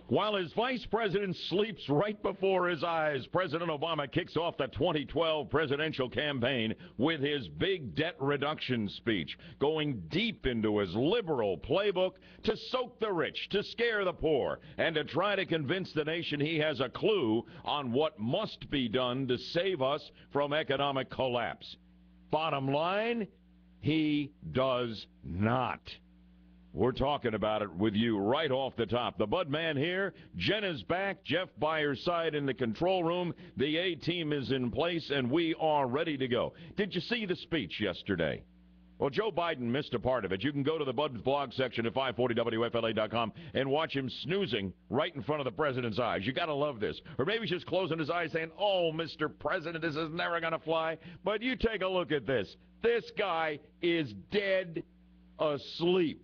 While his vice president sleeps right before his eyes, President Obama kicks off the 2012 presidential campaign with his big debt reduction speech, going deep into his liberal playbook to soak the rich, to scare the poor, and to try to convince the nation he has a clue on what must be done to save us from economic collapse. Bottom line, he does not. We're talking about it with you right off the top. The Bud Man here. Jen is back. Jeff by her side in the control room. The A-team is in place, and we are ready to go. Did you see the speech yesterday? Well, Joe Biden missed a part of it. You can go to the Bud's blog section at 540WFLA.com and watch him snoozing right in front of the president's eyes. You got to love this. Or maybe he's just closing his eyes saying, "Oh, Mr. President, this is never going to fly." But you take a look at this. This guy is dead asleep.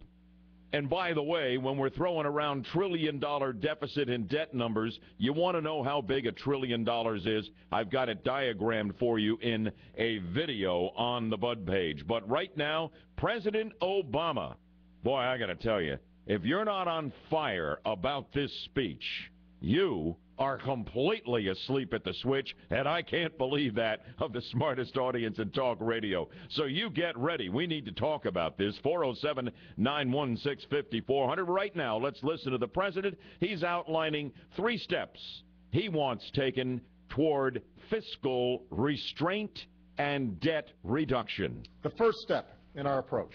And by the way, when we're throwing around trillion-dollar deficit and debt numbers, you want to know how big $1 trillion is? I've got it diagrammed for you in a video on the Bud page. But right now, President Obama, boy, I got to tell you, if you're not on fire about this speech, you are completely asleep at the switch, and I can't believe that of the smartest audience in talk radio. So you get ready. We need to talk about this. 407-916-5400. Right now, let's listen to the president. He's outlining 3 steps he wants taken toward fiscal restraint and debt reduction. The first step in our approach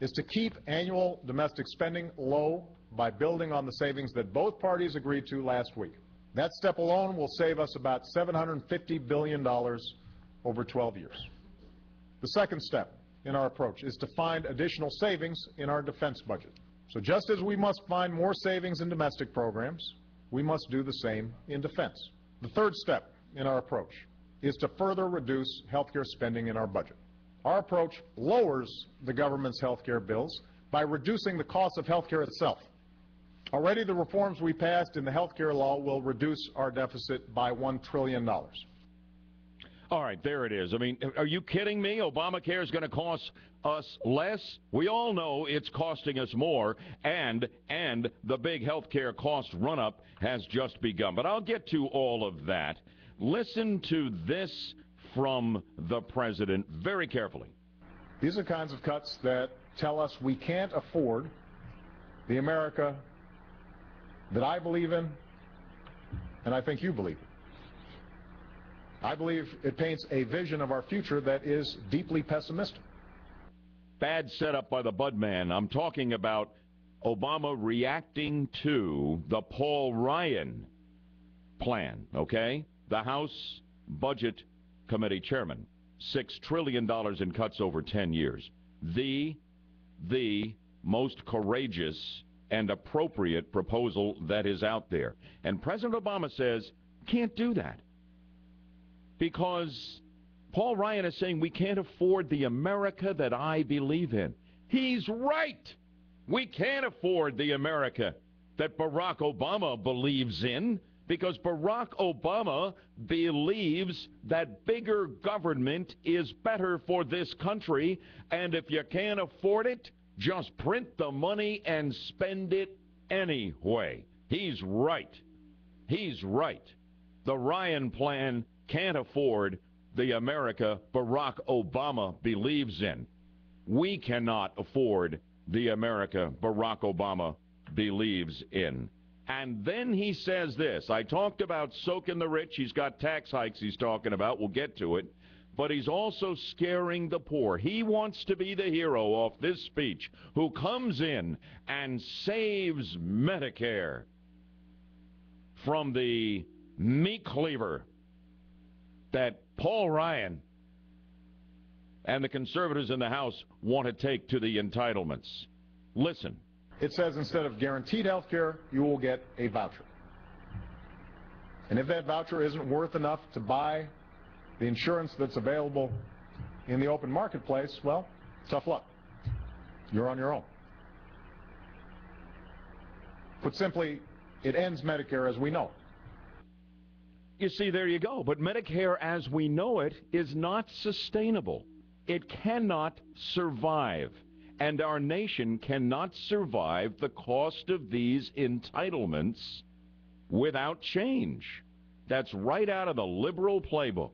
is to keep annual domestic spending low by building on the savings that both parties agreed to last week. That step alone will save us about $750 billion over 12 years. The second step in our approach is to find additional savings in our defense budget. So just as we must find more savings in domestic programs, we must do the same in defense. The third step in our approach is to further reduce health care spending in our budget. Our approach lowers the government's health care bills by reducing the cost of health care itself. Already the reforms we passed in the health care law will reduce our deficit by $1 trillion. All right, there it is. I mean, are you kidding me? Obamacare is going to cost us less? We all know it's costing us more, and the big health care cost run-up has just begun. But I'll get to all of that. Listen to this from the president very carefully. These are kinds of cuts that tell us we can't afford the America that I believe in, and I think you believe in. I believe it paints a vision of our future that is deeply pessimistic. Bad setup by the Bud Man. I'm talking about Obama reacting to the Paul Ryan plan, okay? The House Budget Committee chairman. $6 trillion in cuts over 10 years. The most courageous and appropriate proposal that is out there. And President Obama says, can't do that. Because Paul Ryan is saying we can't afford the America that I believe in. He's right. We can't afford the America that Barack Obama believes in, because Barack Obama believes that bigger government is better for this country, and if you can't afford it, just print the money and spend it anyway. He's right. He's right. The Ryan plan can't afford the America Barack Obama believes in. We cannot afford the America Barack Obama believes in. And then he says this. I talked about soaking the rich. He's got tax hikes he's talking about. We'll get to it. But he's also scaring the poor. He wants to be the hero of this speech who comes in and saves Medicare from the meat cleaver that Paul Ryan and the conservatives in the House want to take to the entitlements. Listen. It says instead of guaranteed health care, you will get a voucher. And if that voucher isn't worth enough to buy the insurance that's available in the open marketplace, well, tough luck. You're on your own. Put simply, it ends Medicare as we know it. You see, there you go. But Medicare as we know it is not sustainable. It cannot survive. And our nation cannot survive the cost of these entitlements without change. That's right out of the liberal playbook.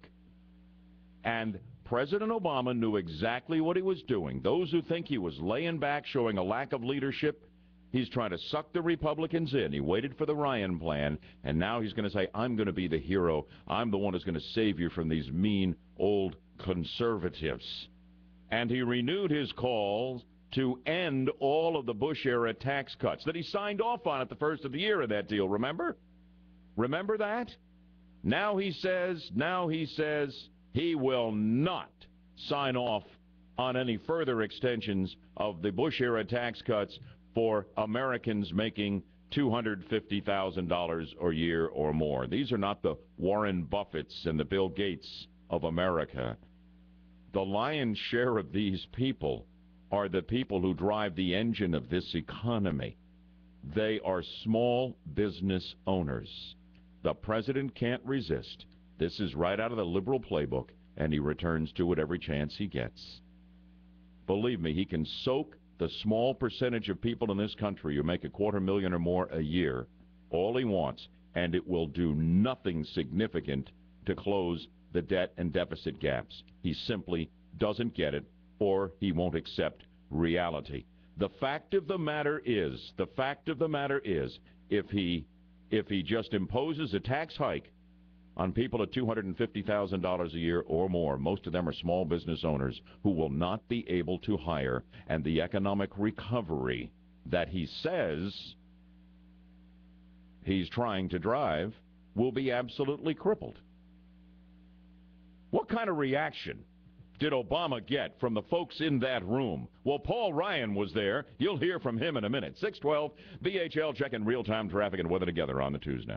And President Obama knew exactly what he was doing. Those who think he was laying back, showing a lack of leadership, he's trying to suck the Republicans in. He waited for the Ryan plan, and now he's going to say, I'm going to be the hero. I'm the one who's going to save you from these mean old conservatives. And he renewed his calls to end all of the Bush-era tax cuts that he signed off on at the first of the year of that deal, remember? Remember that? Now he says he will not sign off on any further extensions of the Bush-era tax cuts for Americans making $250,000 a year or more. These are not the Warren Buffetts and the Bill Gates of America. The lion's share of these people are the people who drive the engine of this economy. They are small business owners. The president can't resist. This is right out of the liberal playbook, and he returns to it every chance he gets. Believe me, he can soak the small percentage of people in this country who make $250,000 or more a year all he wants, and it will do nothing significant to close the debt and deficit gaps. He simply doesn't get it, or he won't accept reality. The fact of the matter is, if he just imposes a tax hike on people at $250,000 a year or more, most of them are small business owners who will not be able to hire, and the economic recovery that he says he's trying to drive will be absolutely crippled. What kind of reaction did Obama get from the folks in that room? Well, Paul Ryan was there. You'll hear from him in a minute. 612 BHL checking real-time traffic and weather together on the Tuesday.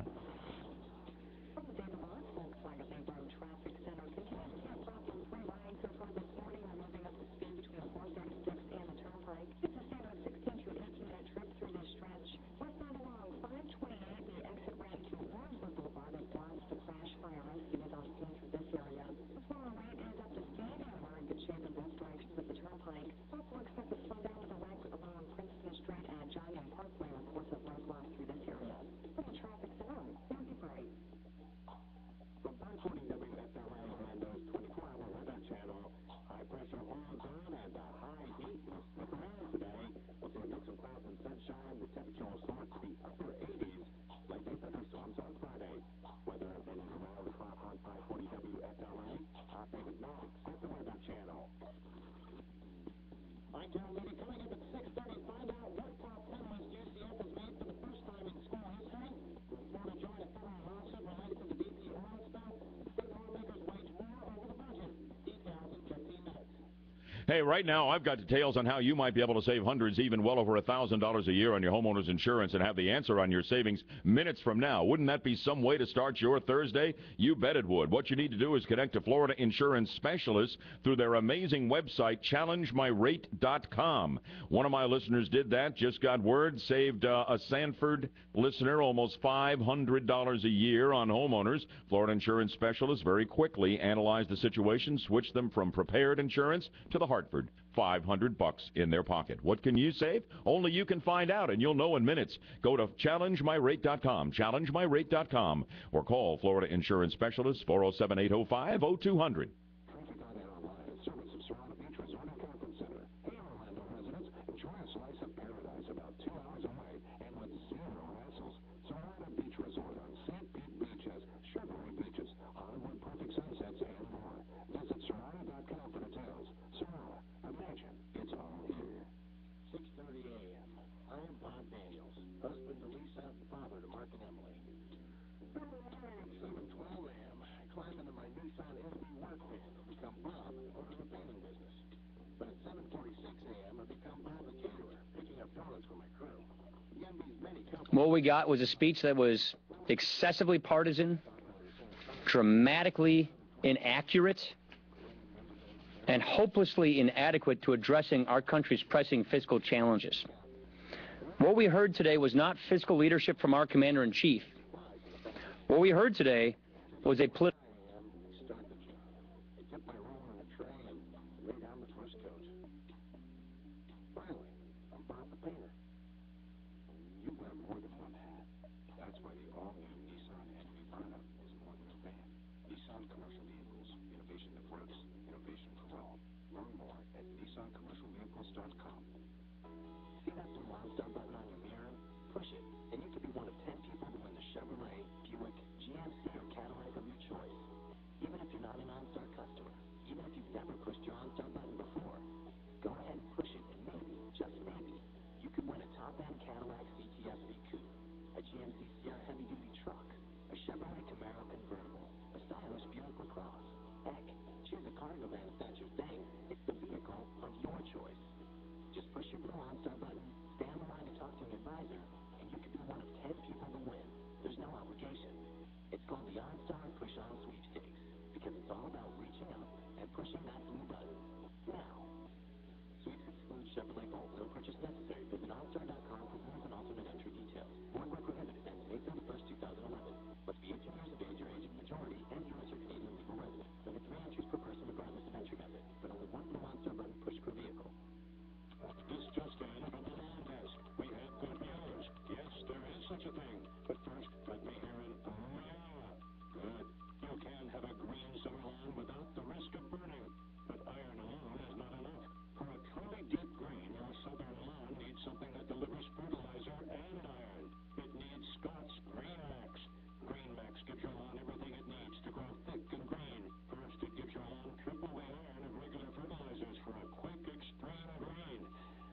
Hey, right now I've got details on how you might be able to save hundreds, even well over $1,000 a year on your homeowner's insurance and have the answer on your savings minutes from now. Wouldn't that be some way to start your Thursday? You bet it would. What you need to do is connect to Florida Insurance Specialists through their amazing website, challengemyrate.com. One of my listeners did that, just got word, saved a Sanford listener almost $500 a year on homeowners. Florida Insurance Specialists very quickly analyzed the situation, switched them from prepared insurance to the Hartford. $500 in their pocket. What can you save? Only you can find out, and you'll know in minutes. Go to challengemyrate.com, challengemyrate.com, or call Florida Insurance Specialists, 407-805-0200. What we got was a speech that was excessively partisan, dramatically inaccurate, and hopelessly inadequate to addressing our country's pressing fiscal challenges. What we heard today was not fiscal leadership from our commander-in-chief. What we heard today was a political... OnStar.com. See that blue OnStar button on your mirror? Push it, and you could be one of 10 people to win the Chevrolet, Buick, GMC, or Cadillac of your choice. Even if you're not an OnStar customer, even if you've never pushed your OnStar button before, go ahead and push it, and maybe, just maybe, you could win a top-end Cadillac CTS-V coupe, a GMC Sierra heavy-duty truck, a Chevrolet Camaro convertible, a stylish Buick LaCrosse. Heck, choose a cargo van if that's your thing. It's the vehicle of your choice. Just push your blue OnStar button, stay on the line to talk to an advisor, and you could be one of 10 people to win. There's no obligation. It's called the OnStar Push-On Sweepstakes, because it's all about reaching up and pushing that blue button. Now, sweeps exclude Chevrolet Bolt. No purchase necessary. Visit OnStar.com for rules and alternate entry details. Void where prohibited. Ends May 31st, 2011. Must be 18 years of age or age of majority and U.S. or Canadian legal resident. Limit 3 entries per person regardless of entry method, but only one blue OnStar button pushed per vehicle. This just in from the lawn desk. We have good news. Yes, there is such a thing. But first, let me hear an yeah. Good. You can have a green summer lawn without the risk of burning. But iron alone is not enough. For a truly deep green, your southern lawn needs something that delivers fertilizer and iron. It needs Scott's Green Max. Green Max gives your lawn everything it needs to grow thick and green. First, it gives your lawn triple the iron of regular fertilizers for a quick, extreme green.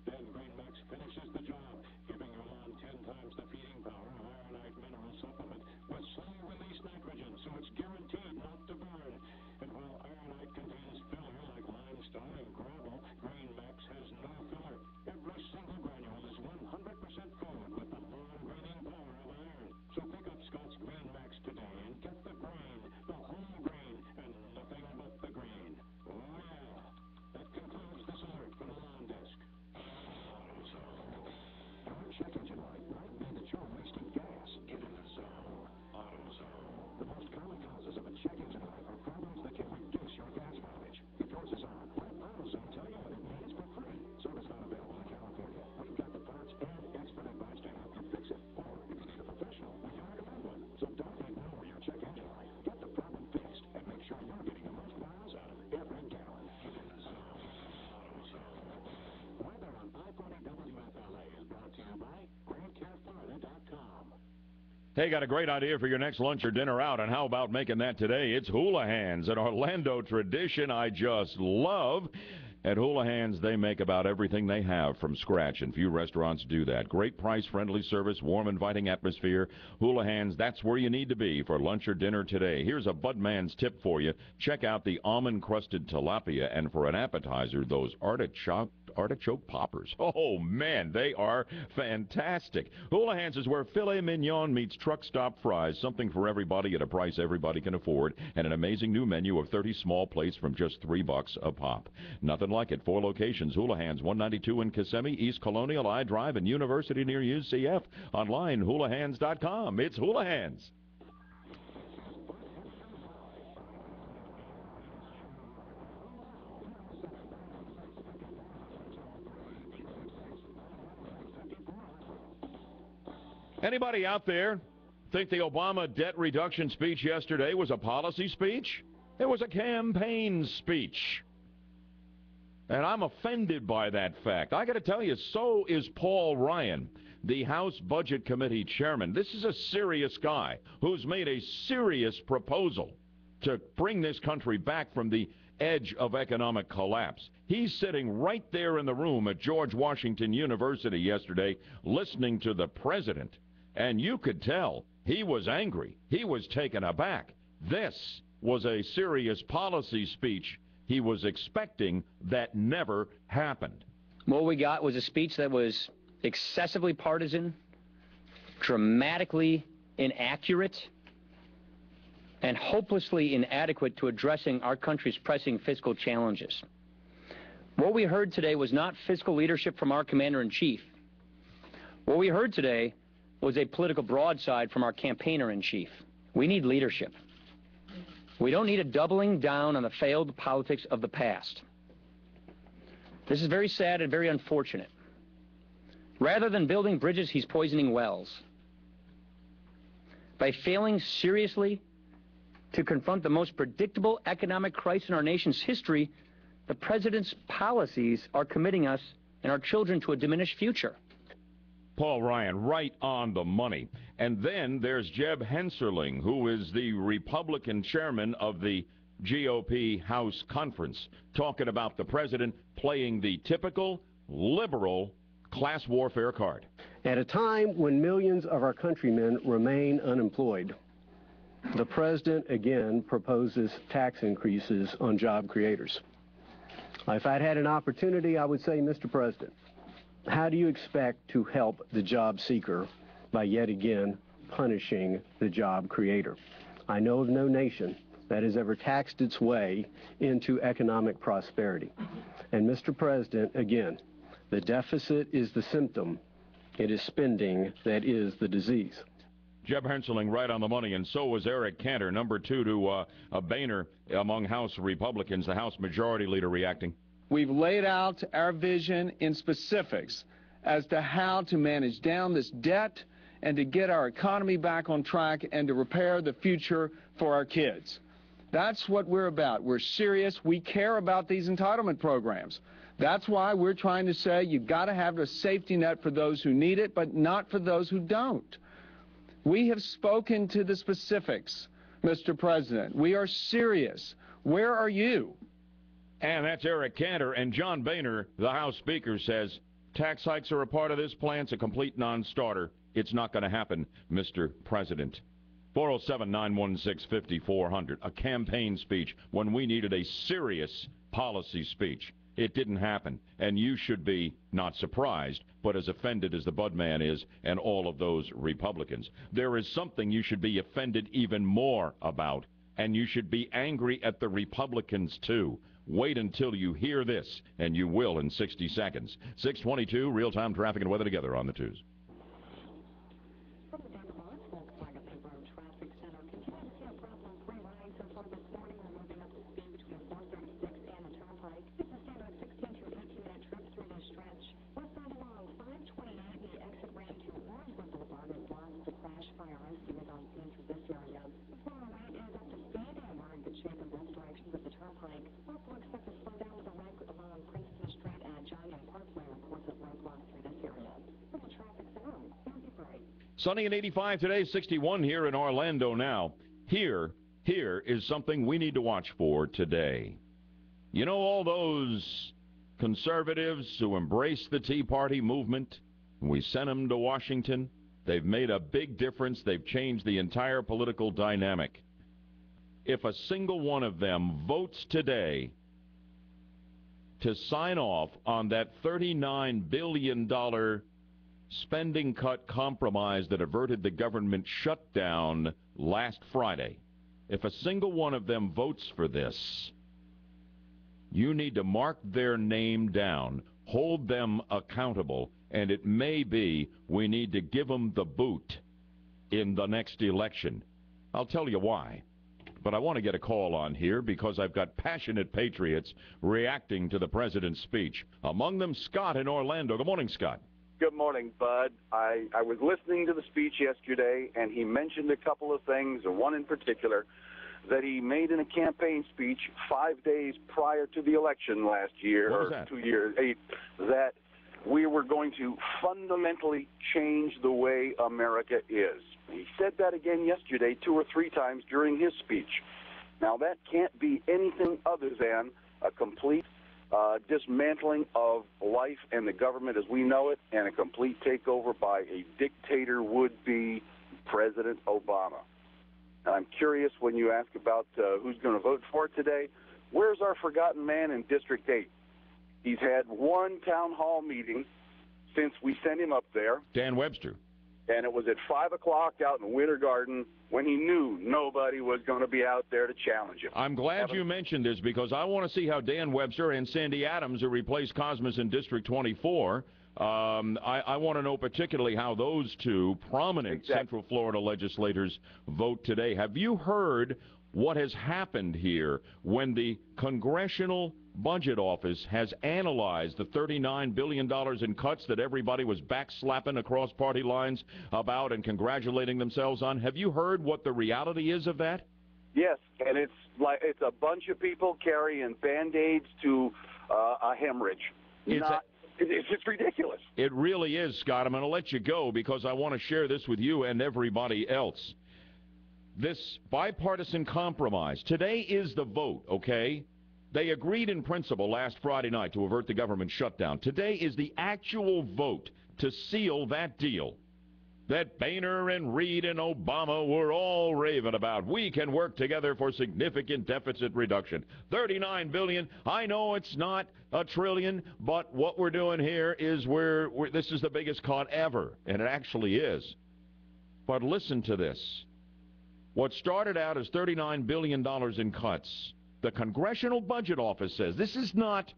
Then Green Max finishes the job, giving your lawn 10 times the feeding power of ironite mineral supplement with slow-release nitrogen, so it's guaranteed not to burn. And while ironite contains filler like limestone and gravel, Green Max has no filler. Every single granule is 100% food with the lawn-greening power of iron. So pick up Scott's Green Max today and get the green, the whole green, and nothing but the green. Oh yeah! That concludes this alert from the lawn desk. Your check engine light might mean that you're wasting gas. Get in the zone. AutoZone. The most common causes of a check engine light are problems that can reduce your gas mileage. If yours is on, let AutoZone tell you what it needs for free. Service not available in California. We've got the parts and expert advice to help you fix it. Or if you need a professional, we can recommend one. So don't ignore your check engine light. Get the problem fixed and make sure you're getting the most miles out of every gallon. Get in the zone. AutoZone. Weather on I-40 WFLA is brought to you by GrandCareFlorida.com. Hey, got a great idea for your next lunch or dinner out, and how about making that today? It's Houlihan's, an Orlando tradition I just love. At Houlihan's, they make about everything they have from scratch, and few restaurants do that. Great price, friendly service, warm, inviting atmosphere. Houlihan's, that's where you need to be for lunch or dinner today. Here's a Budman's tip for you. Check out the almond-crusted tilapia, and for an appetizer, those artichoke poppers. Oh, man, they are fantastic. Houlihan's is where filet mignon meets truck stop fries, something for everybody at a price everybody can afford, and an amazing new menu of 30 small plates from just $3 a pop. Nothing like it. 4 locations: Houlihan's, 192 in Kissimmee, East Colonial, I Drive, and University near UCF. Online, Houlihan's.com. It's Houlihan's. Anybody out there think the Obama debt reduction speech yesterday was a policy speech? It was a campaign speech. And I'm offended by that fact. I got to tell you, so is Paul Ryan, the House Budget Committee chairman. This is a serious guy who's made a serious proposal to bring this country back from the edge of economic collapse. He's sitting right there in the room at George Washington University yesterday listening to the president. And you could tell he was angry. He was taken aback. This was a serious policy speech he was expecting that never happened. What we got was a speech that was excessively partisan, dramatically inaccurate, and hopelessly inadequate to addressing our country's pressing fiscal challenges. What we heard today was not fiscal leadership from our commander-in-chief. What we heard today was a political broadside from our campaigner-in-chief. We need leadership. We don't need a doubling down on the failed politics of the past. This is very sad and very unfortunate. Rather than building bridges, he's poisoning wells. By failing seriously to confront the most predictable economic crisis in our nation's history, the president's policies are committing us and our children to a diminished future. Paul Ryan, right on the money. And then there's Jeb Hensarling, who is the Republican chairman of the GOP House Conference, talking about the president playing the typical liberal class warfare card. At a time when millions of our countrymen remain unemployed, the president again proposes tax increases on job creators. If I'd had an opportunity, I would say, Mr. President, how do you expect to help the job seeker by yet again punishing the job creator? I know of no nation that has ever taxed its way into economic prosperity. And Mr. President, again, the deficit is the symptom. It is spending that is the disease. Jeb Hensarling right on the money, and so was Eric Cantor, number two to Boehner among House Republicans, the House Majority Leader reacting. We've laid out our vision in specifics as to how to manage down this debt and to get our economy back on track and to repair the future for our kids. That's what we're about. We're serious. We care about these entitlement programs. That's why we're trying to say you've got to have a safety net for those who need it, but not for those who don't. We have spoken to the specifics, Mr. President. We are serious. Where are you? And that's Eric Cantor. And John Boehner, the House Speaker, says tax hikes are a part of this plan. It's a complete non-starter. It's not going to happen, Mr. President. 407-916-5400, a campaign speech when we needed a serious policy speech. It didn't happen, and you should be not surprised, but as offended as the Budman is and all of those Republicans. There is something you should be offended even more about, and you should be angry at the Republicans, too. Wait until you hear this, and you will in 60 seconds. 622, real-time traffic and weather together on the twos. Sunny and 85 today, 61 here in Orlando now. Here is something we need to watch for today. You know all those conservatives who embrace the Tea Party movement? We sent them to Washington. They've made a big difference. They've changed the entire political dynamic. If a single one of them votes today to sign off on that $39 billion spending cut compromise that averted the government shutdown last Friday, if a single one of them votes for this, you need to mark their name down, hold them accountable, and it may be we need to give them the boot in the next election. I'll tell you why. But I want to get a call on here because I've got passionate patriots reacting to the president's speech. Among them, Scott in Orlando. Good morning, Scott. Good morning, Bud. I was listening to the speech yesterday, and he mentioned a couple of things, and one in particular that he made in a campaign speech 5 days prior to the election last year, or 2 years, that we were going to fundamentally change the way America is. He said that again yesterday 2 or 3 times during his speech. Now, that can't be anything other than a complete dismantling of life and the government as we know it, and a complete takeover by a dictator would-be President Obama. And I'm curious, when you ask about who's going to vote for it today, where's our forgotten man in District 8? He's had one town hall meeting since we sent him up there. Dan Webster. And it was at 5 o'clock out in Winter Garden when he knew nobody was going to be out there to challenge him. I'm glad you mentioned this because I want to see how Dan Webster and Sandy Adams, who replaced Cosmas in District 24, I want to know particularly how those two prominent Central Florida legislators vote today. Have you heard what has happened here when the Congressional Budget Office has analyzed the $39 billion in cuts that everybody was backslapping across party lines about and congratulating themselves on? Have you heard what the reality is of that? Yes, and it's a bunch of people carrying Band-Aids to a hemorrhage. It's just ridiculous. It really is, Scott. I'm going to let you go because I want to share this with you and everybody else. This bipartisan compromise. Today is the vote, okay? They agreed in principle last Friday night to avert the government shutdown. Today is the actual vote to seal that deal that Boehner and Reid and Obama were all raving about. We can work together for significant deficit reduction. $39 billion. I know it's not $1 trillion, but what we're doing here is this is the biggest cut ever, and it actually is. But listen to this. What started out as $39 billion in cuts, the Congressional Budget Office says this is not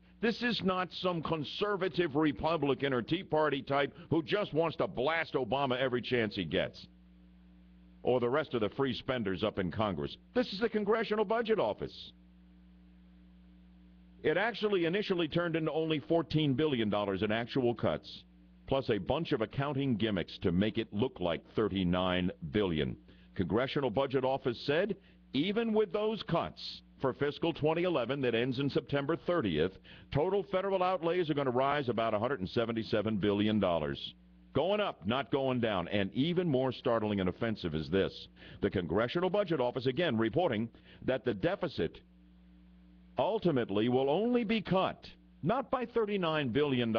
some conservative Republican or Tea Party type who just wants to blast Obama every chance he gets, or the rest of the free spenders up in Congress. This is the Congressional Budget Office. It actually initially turned into only $14 billion in actual cuts, plus a bunch of accounting gimmicks to make it look like $39 billion. Congressional Budget Office said, even with those cuts for fiscal 2011 that ends in September 30th, total federal outlays are going to rise about $177 billion. Going up, not going down. And even more startling and offensive is this. The Congressional Budget Office, again, reporting that the deficit ultimately will only be cut, not by $39 billion,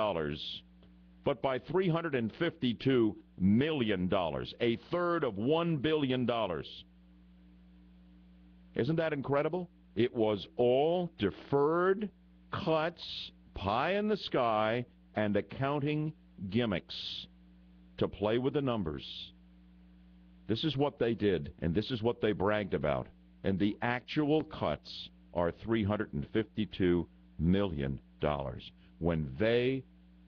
but by $352 million, a third of $1 billion. Isn't that incredible? It was all deferred cuts, pie in the sky, and accounting gimmicks to play with the numbers. This is what they did, and this is what they bragged about. And the actual cuts are $352 million, when they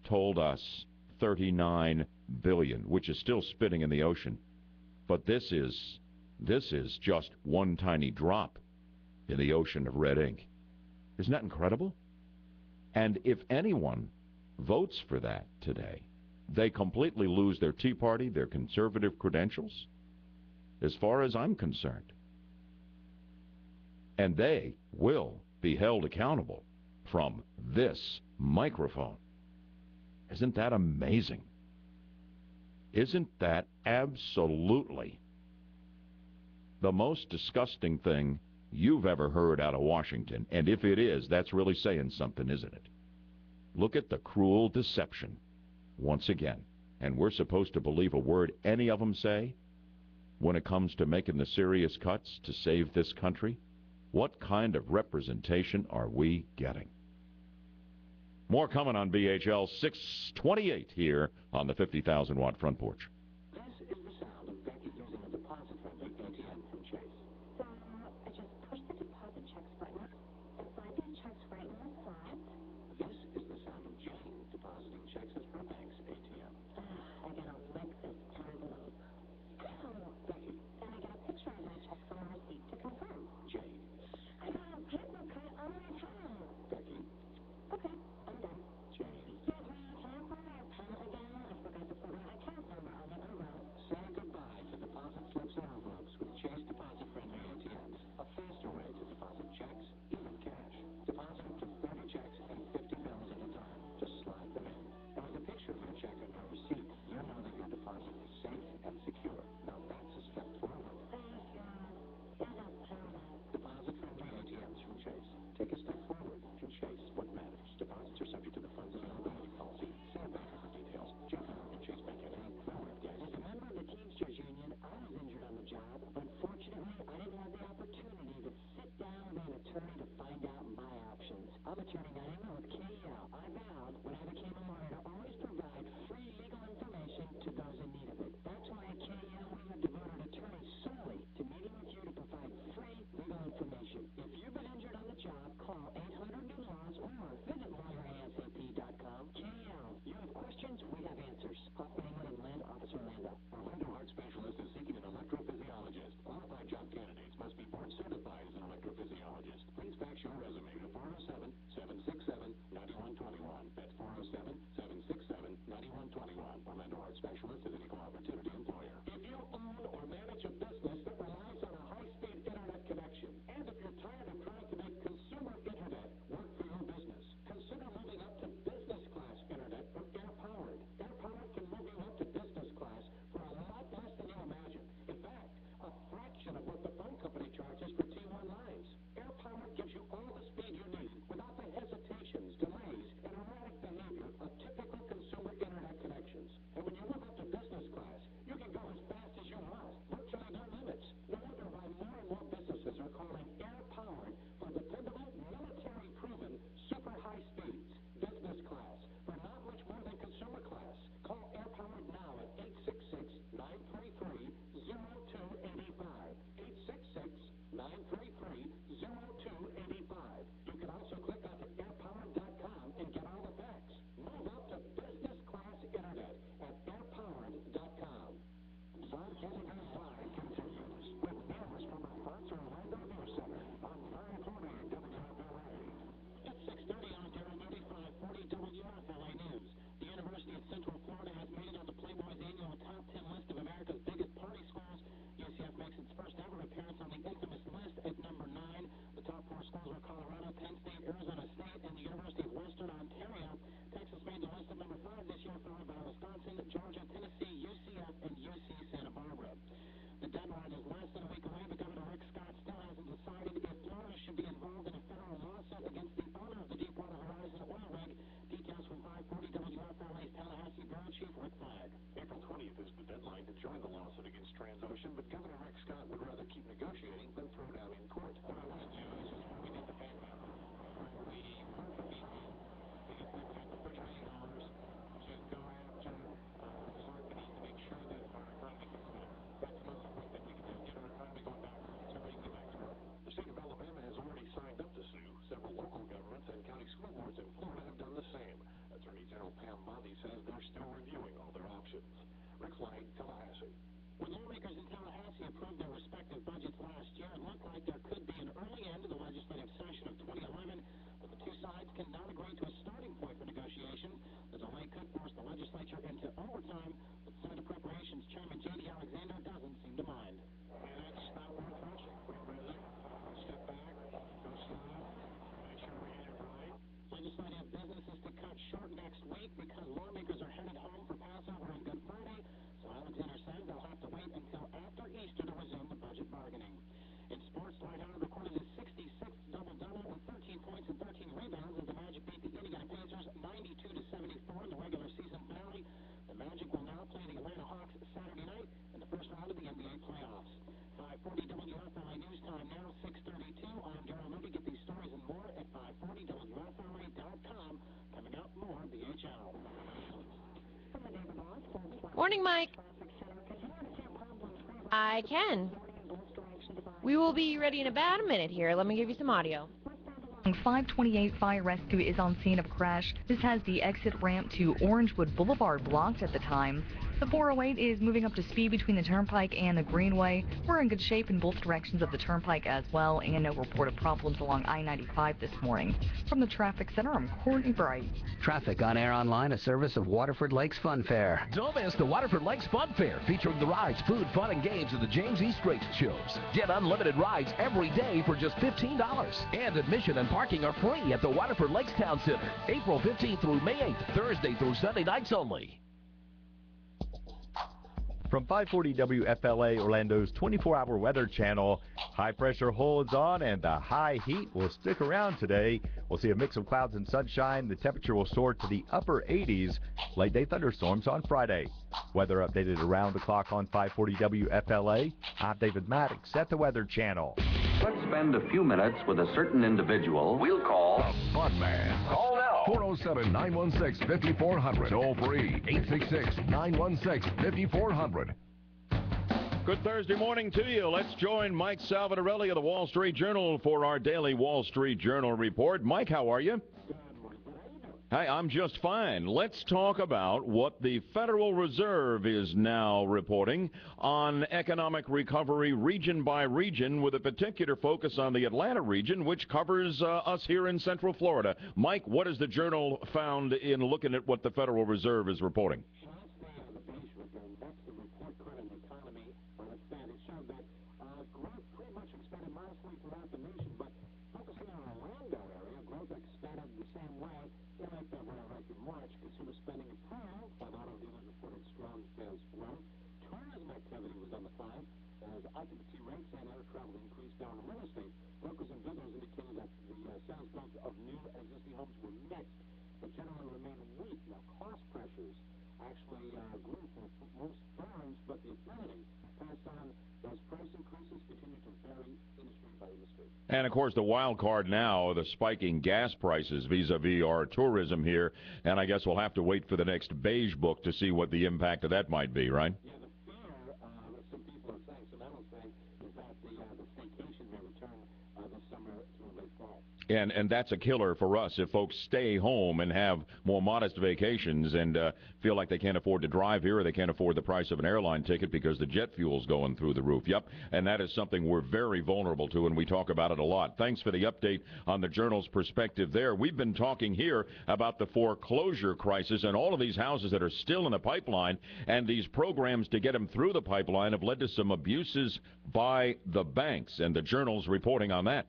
told us $39 billion, which is still spitting in the ocean. But this is just one tiny drop in the ocean of red ink. Isn't that incredible? And if anyone votes for that today, they completely lose their Tea Party, their conservative credentials, as far as I'm concerned. And they will be held accountable from this microphone. Isn't that amazing? Isn't that absolutely the most disgusting thing you've ever heard out of Washington? And if it is, that's really saying something, isn't it? Look at the cruel deception once again. And we're supposed to believe a word any of them say when it comes to making the serious cuts to save this country? What kind of representation are we getting? More coming on BHL 628 here on the 50,000-watt front porch. This is the sound of Becky using a deposit-friendly ATM from Chase. So I just push the deposit checks button and slide these checks right in the slot. This is the sound of Jane depositing checks at her bank's ATM. I gotta lick this envelope. Becky. Then I get a picture of my checks on the receipt to confirm. Jane. I got a paper cut on my phone. Becky. Okay, I'm done. Jane. Yeah, can I borrow your pen again? I forgot to put my account number on the envelope. Say goodbye to deposit slips and envelopes with Chase deposit-friendly ATMs. A faster way to deposit checks, even cash. Deposit up to 30 checks and 50 bills at a time. Just slide them in. And with a picture of your check on your receipt, you know that your deposit is safe and secure. Now that's a step forward. Thank you. Yeah, that's perfect. Deposit-friendly ATMs from Chase. Take a step forward. From Chase, what matters? Deposits are subject to the funds availability policy. See a banker for details. Check out and Chase Bank NA. No FDIC. As a member of the Teamsters Union, I was injured on the job. Unfortunately, I didn't have the opportunity to sit down with an attorney to find out my options. I'm attorney Naima with KEL. I vowed when I became a lawyer to always provide free legal information to those in need of it. That's why at KEL we have devoted attorneys solely to meeting with you to provide free legal information. If you've been injured on the job, call 800-NEW-LAWS or visit lawyersap.com. KEL. You have questions, we have answers. Hoffman, England, and Lynn, Officer Lando. Our window heart specialist is seeking an electrophysiologist. Qualified job candidates must be board certified as an electrophysiologist. Please fax your resume to 407-767 negotiating than throw down in court. What I want to do is just we need to pay them. We want the people because they've got the $1 trillion to go after marketing to make sure that our economy gets better. That's the most important thing we can do, get our economy going back so everybody can get back to work. The state of Alabama has already signed up to sue. Several local governments and county school boards in Florida have done the same. Attorney General Pam Bondi says they're still reviewing all their options. Rick Flag, Tallahassee. When lawmakers in Tallahassee approved their respective budgets last year, it looked like there could be an early end to the legislative session of 2011, but the two sides cannot agree to a starting point for negotiations. The delay could force the legislature into overtime, but Senate Appropriations Chairman J.D. Alexander doesn't seem to mind. And it's not worth rushing. We really step back, go slow, make sure we get it right. Legislative business is to cut short next week because lawmakers are headed home for Passover and Good Friday. So Alexander says they'll have to wait until after Easter to resume the budget bargaining. In sports, Dwight Howard recorded his 66th double-double with 13 points and 13 rebounds as the Magic beat the Indiana Pacers 92-74 in the regular season finale. The Magic will now play the Atlanta Hawks Saturday night in the first round of the NBA playoffs. 540 WFLA News Time now, 6:32. I'm Daryl Moody. Get these stories and more at 540WFLA.com. Coming up, more BHL. Morning, Mike. I can. We will be ready in about a minute here. Let me give you some audio. 528 Fire Rescue is on scene of a crash. This has the exit ramp to Orangewood Boulevard blocked at the time. The 408 is moving up to speed between the Turnpike and the Greenway. We're in good shape in both directions of the Turnpike as well, and no reported problems along I-95 this morning. From the Traffic Center, I'm Courtney Bright. Traffic on Air Online, a service of Waterford Lakes Fun Fair. Don't miss the Waterford Lakes Fun Fair, featuring the rides, food, fun, and games of the James E. Strait shows. Get unlimited rides every day for just $15. And admission and parking are free at the Waterford Lakes Town Center. April 15th through May 8th, Thursday through Sunday nights only. From 540 WFLA, Orlando's 24-hour weather channel, high pressure holds on and the high heat will stick around today. We'll see a mix of clouds and sunshine. The temperature will soar to the upper 80s. Late day thunderstorms on Friday. Weather updated around the clock on 540 WFLA. I'm David Maddox at the Weather Channel. Let's spend a few minutes with a certain individual we'll call the Fun Man. Call now. 407-916-5400. Toll free. 866-916-5400. Good Thursday morning to you. Let's join Mike Salvatorelli of the Wall Street Journal for our daily Wall Street Journal report. Mike, how are you? Hi, I'm just fine. Let's talk about what the Federal Reserve is now reporting on economic recovery region by region, with a particular focus on the Atlanta region, which covers us here in Central Florida. Mike, what has the Journal found in looking at what the Federal Reserve is reporting? March, consumer spending improved. Auto dealers reported strong sales growth. Tourism activity was on the climb as occupancy rates and air travel increased. Down in real estate, brokers and builders indicated that the sales growth of new and existing homes were mixed, but generally remained weak. Now, cost pressures actually grew for most firms, but the ability to pass on those price increases continued to vary industry by industry. And, of course, the wild card now, the spiking gas prices vis-a-vis our tourism here. And I guess we'll have to wait for the next beige book to see what the impact of that might be, right? Yeah, the fear, some people are saying, some analysts saying, is that the staycation may return this summer to a late fall. And that's a killer for us if folks stay home and have more modest vacations and feel like they can't afford to drive here or they can't afford the price of an airline ticket because the jet fuel's going through the roof. Yep, and that is something we're very vulnerable to, and we talk about it a lot. Thanks for the update on the Journal's perspective there. We've been talking here about the foreclosure crisis and all of these houses that are still in the pipeline, and these programs to get them through the pipeline have led to some abuses by the banks, and the Journal's reporting on that.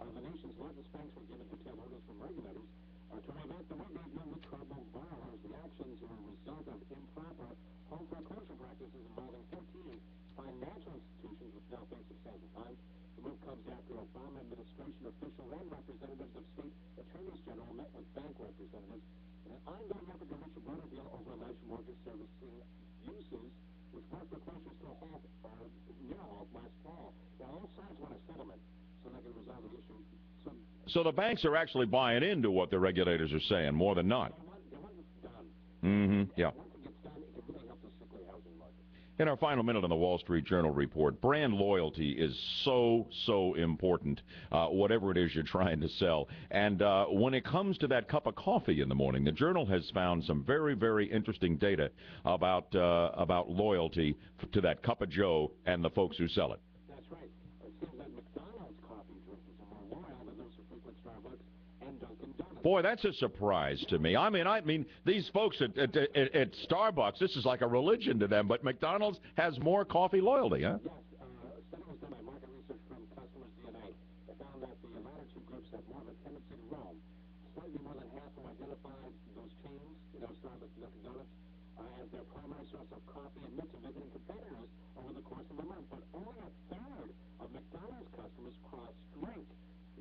The nation's largest banks were given detailed orders from regulators to prevent the engagement with troubled borrowers. The actions are a result of improper home foreclosure practices involving 14 financial institutions, which now face substantial fines. The move comes after Obama administration officials and representatives of state attorneys general met with bank representatives in an ongoing effort to reach a broader deal over alleged mortgage servicing So the banks are actually buying into what the regulators are saying, more than not. Yeah. In our final minute on the Wall Street Journal report, brand loyalty is so important, whatever it is you're trying to sell. And when it comes to that cup of coffee in the morning, the Journal has found some very interesting data about loyalty to that cup of joe and the folks who sell it. That's right. It seems that McDonald's coffee drinkers are more loyal than those who frequent Starbucks and Dunkin' Donuts. Boy, that's a surprise to me. I mean, these folks at Starbucks, this is like a religion to them, but McDonald's has more coffee loyalty, huh? Yes. A study was done by market research firm Customers DNA. They found that the latter two groups have more of a tendency to roam. Slightly more than half have identified those chains, Starbucks and Dunkin' Donuts, as their primary source of coffee, admit to visiting competitors over the course of a month. But only a third of McDonald's customers cross-drink.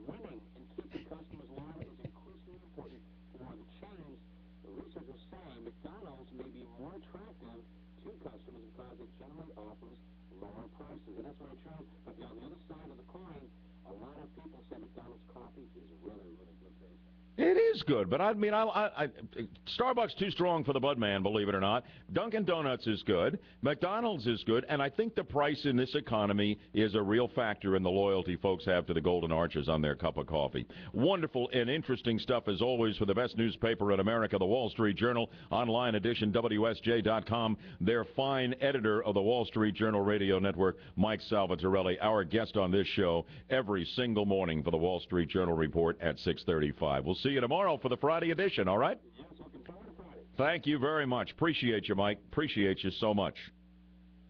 Winning and keeping customers loyal is increasingly important for the chains. The researchers say McDonald's may be more attractive to customers because it generally offers lower prices. And that's very true. But on the other side of the coin, a lot of people say McDonald's coffee is really good taste. It is good, but I mean, Starbucks too strong for the Budman, believe it or not. Dunkin' Donuts is good. McDonald's is good, and I think the price in this economy is a real factor in the loyalty folks have to the Golden Arches on their cup of coffee. Wonderful and interesting stuff, as always, for the best newspaper in America, the Wall Street Journal, online edition, WSJ.com. Their fine editor of the Wall Street Journal Radio Network, Mike Salvatorelli, our guest on this show every single morning for the Wall Street Journal Report at 6:35. We'll see you tomorrow for the Friday edition, all right? Yes, looking forward to Friday. Thank you very much. Appreciate you, Mike. Appreciate you so much.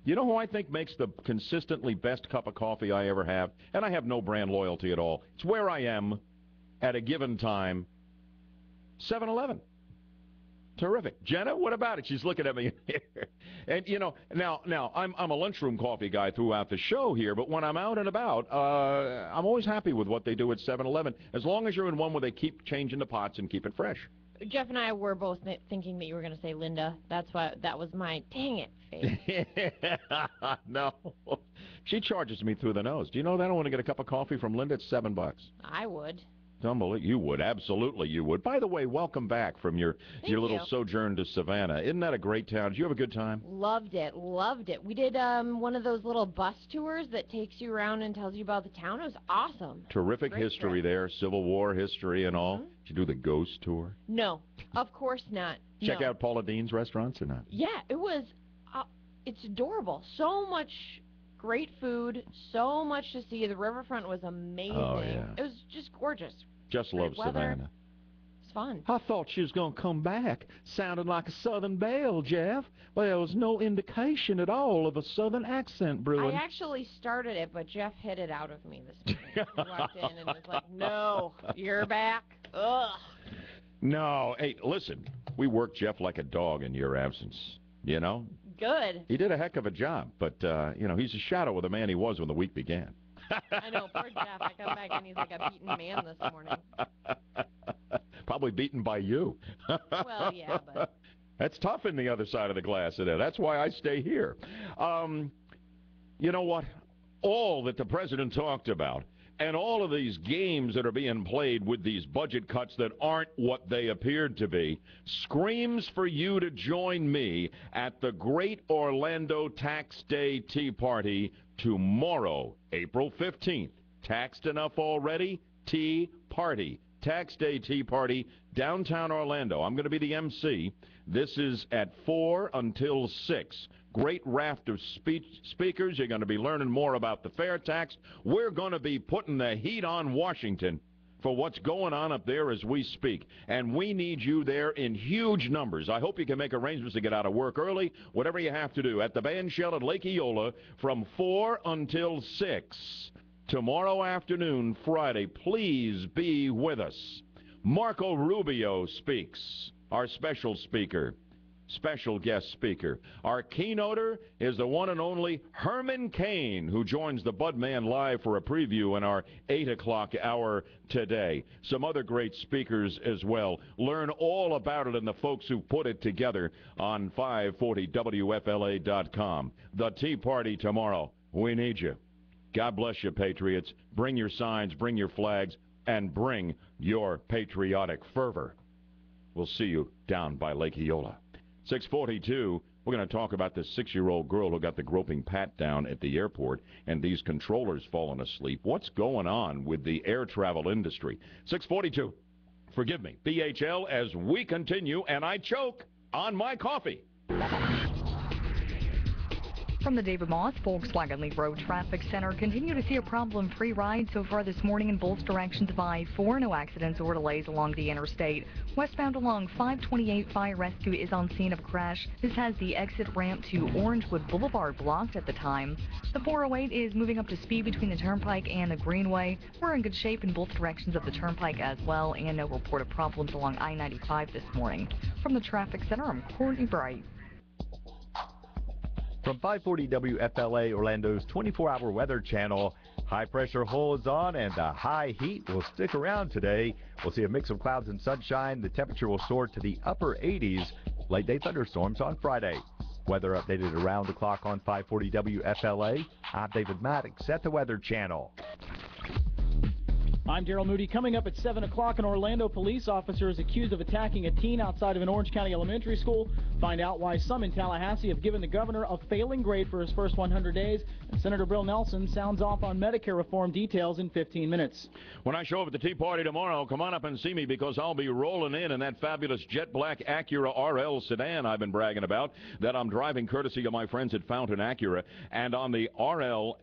You know who I think makes the consistently best cup of coffee I ever have? And I have no brand loyalty at all. It's where I am at a given time. 7-Eleven. Terrific. Jenna, what about it? She's looking at me here. And, now I'm a lunchroom coffee guy throughout the show here, but when I'm out and about, I'm always happy with what they do at 7-Eleven, as long as you're in one where they keep changing the pots and keep it fresh. Jeff and I were both thinking that you were going to say Linda. That's why that was my dang it face. No. She charges me through the nose. Do you know that? I want to get a cup of coffee from Linda. It's $7. I would. Unbelievable. You would. Absolutely you would. By the way, welcome back from your little sojourn to Savannah. Isn't that a great town? Did you have a good time? Loved it. We did one of those little bus tours that takes you around and tells you about the town. It was awesome. Terrific history there, Civil War history and all. Did you do the ghost tour? No, of course not. Check out Paula Dean's restaurants or not? Yeah, it was, it's adorable. So much great food, so much to see. The riverfront was amazing. Oh, yeah. It was just gorgeous. Just love Savannah. It's fun. I thought she was going to come back. Sounded like a Southern belle, Jeff. Well, there was no indication at all of a Southern accent brewing. I actually started it, but Jeff hit it out of me this morning. He walked in and was like, no, you're back. Ugh. No. Hey, listen, we worked Jeff like a dog in your absence, Good. He did a heck of a job, but, he's a shadow of the man he was when the week began. I know, poor Jeff. I come back and he's like a beaten man this morning. Probably beaten by you. Well, yeah, but... That's tough in the other side of the glass today. That's why I stay here. You know what? All that the president talked about and all of these games that are being played with these budget cuts that aren't what they appeared to be screams for you to join me at the Great Orlando Tax Day Tea Party tomorrow, April 15th. Taxed enough already? Tea Party. Tax Day Tea Party, downtown Orlando. I'm going to be the MC. This is at 4 until 6. Great raft of speakers. You're going to be learning more about the fair tax. We're going to be putting the heat on Washington for what's going on up there as we speak. And we need you there in huge numbers. I hope you can make arrangements to get out of work early, whatever you have to do, at the Band Shell at Lake Eola from 4 until 6. Tomorrow afternoon, Friday, please be with us. Marco Rubio speaks, our special speaker. Special guest speaker. Our keynoter is the one and only Herman Cain, who joins the Budman live for a preview in our 8 o'clock hour today. Some other great speakers as well. Learn all about it and the folks who put it together on 540WFLA.com. The Tea Party tomorrow. We need you. God bless you, Patriots. Bring your signs, bring your flags. and bring your patriotic fervor. We'll see you down by Lake Eola. 642, we're going to talk about the 6-year-old girl who got the groping pat down at the airport and these controllers falling asleep. What's going on with the air travel industry? 642, forgive me, BHL, as we continue, and I choke on my coffee. From the David Moss Volkswagen Lee Road Traffic Center, continue to see a problem-free ride so far this morning in both directions of I-4. No accidents or delays along the interstate. Westbound along 528, fire rescue is on scene of a crash. This has the exit ramp to Orangewood Boulevard blocked at the time. The 408 is moving up to speed between the Turnpike and the Greenway. We're in good shape in both directions of the Turnpike as well, and no reported problems along I-95 this morning. From the Traffic Center, I'm Courtney Bright. From 540 WFLA, Orlando's 24-hour weather channel, high pressure holds on and the high heat will stick around today. We'll see a mix of clouds and sunshine. The temperature will soar to the upper 80s. Late day thunderstorms on Friday. Weather updated around the clock on 540 WFLA. I'm David Maddox at the Weather Channel. I'm Daryl Moody. Coming up at 7 o'clock, an Orlando police officer is accused of attacking a teen outside of an Orange County elementary school. Find out why some in Tallahassee have given the governor a failing grade for his first 100 days. And Senator Bill Nelson sounds off on Medicare reform details in 15 minutes. When I show up at the Tea Party tomorrow, come on up and see me because I'll be rolling in that fabulous jet black Acura RL sedan I've been bragging about that I'm driving courtesy of my friends at Fountain Acura. And on the RL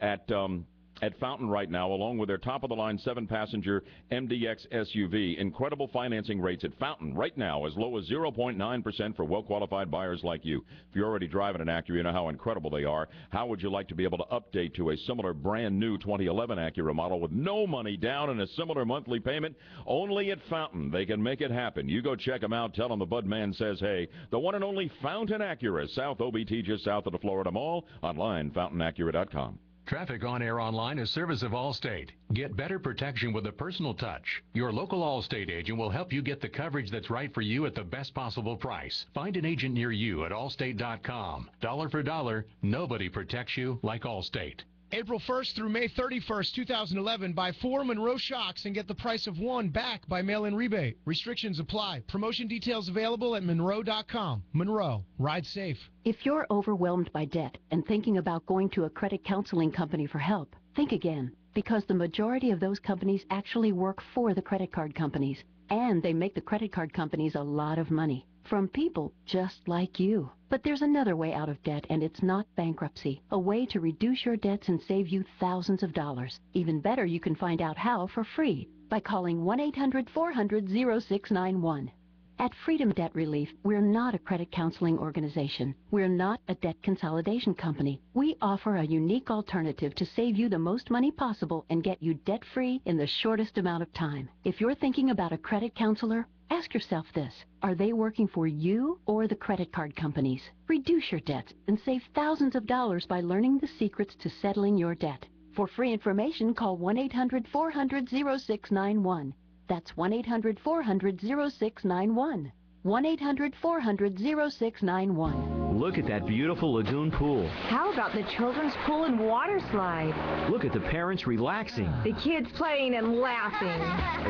at Fountain right now, along with their top-of-the-line 7-passenger MDX SUV. Incredible financing rates at Fountain right now, as low as 0.9% for well-qualified buyers like you. If you're already driving an Acura, you know how incredible they are. How would you like to be able to update to a similar brand-new 2011 Acura model with no money down and a similar monthly payment? Only at Fountain. They can make it happen. You go check them out. Tell them the Bud Man says, hey, the one and only Fountain Acura, South OBT, just south of the Florida Mall. Online, fountainacura.com. Traffic on Air Online is service of Allstate. Get better protection with a personal touch. Your local Allstate agent will help you get the coverage that's right for you at the best possible price. Find an agent near you at allstate.com. Dollar for dollar, nobody protects you like Allstate. April 1st through May 31st, 2011, buy 4 Monroe shocks and get the price of 1 back by mail-in rebate. Restrictions apply. Promotion details available at Monroe.com. Monroe, ride safe. If you're overwhelmed by debt and thinking about going to a credit counseling company for help, think again, because the majority of those companies actually work for the credit card companies, and they make the credit card companies a lot of money from people just like you. But there's another way out of debt, and it's not bankruptcy. A way to reduce your debts and save you thousands of dollars. Even better, you can find out how for free by calling 1-800-400-0691. At Freedom Debt Relief, we're not a credit counseling organization. We're not a debt consolidation company. We offer a unique alternative to save you the most money possible and get you debt-free in the shortest amount of time. If you're thinking about a credit counselor, ask yourself this: are they working for you or the credit card companies? Reduce your debts and save thousands of dollars by learning the secrets to settling your debt. For free information, call 1-800-400-0691. That's 1-800-400-0691. 1-800-400-0691. Look at that beautiful lagoon pool. How about the children's pool and water slide? Look at the parents relaxing. The kids playing and laughing.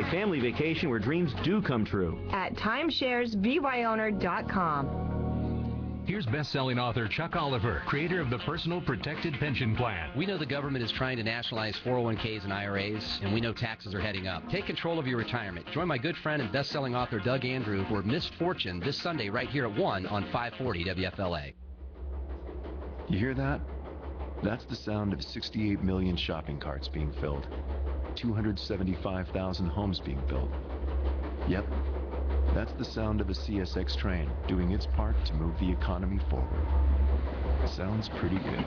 A family vacation where dreams do come true. At timesharesbyowner.com. Here's best-selling author Chuck Oliver, creator of the Personal Protected Pension Plan. We know the government is trying to nationalize 401ks and IRAs, and we know taxes are heading up. Take control of your retirement. Join my good friend and best-selling author Doug Andrew for Missed Fortune this Sunday right here at 1 on 540 WFLA. You hear that? That's the sound of 68 million shopping carts being filled, 275,000 homes being built. Yep. That's the sound of a CSX train doing its part to move the economy forward. Sounds pretty good.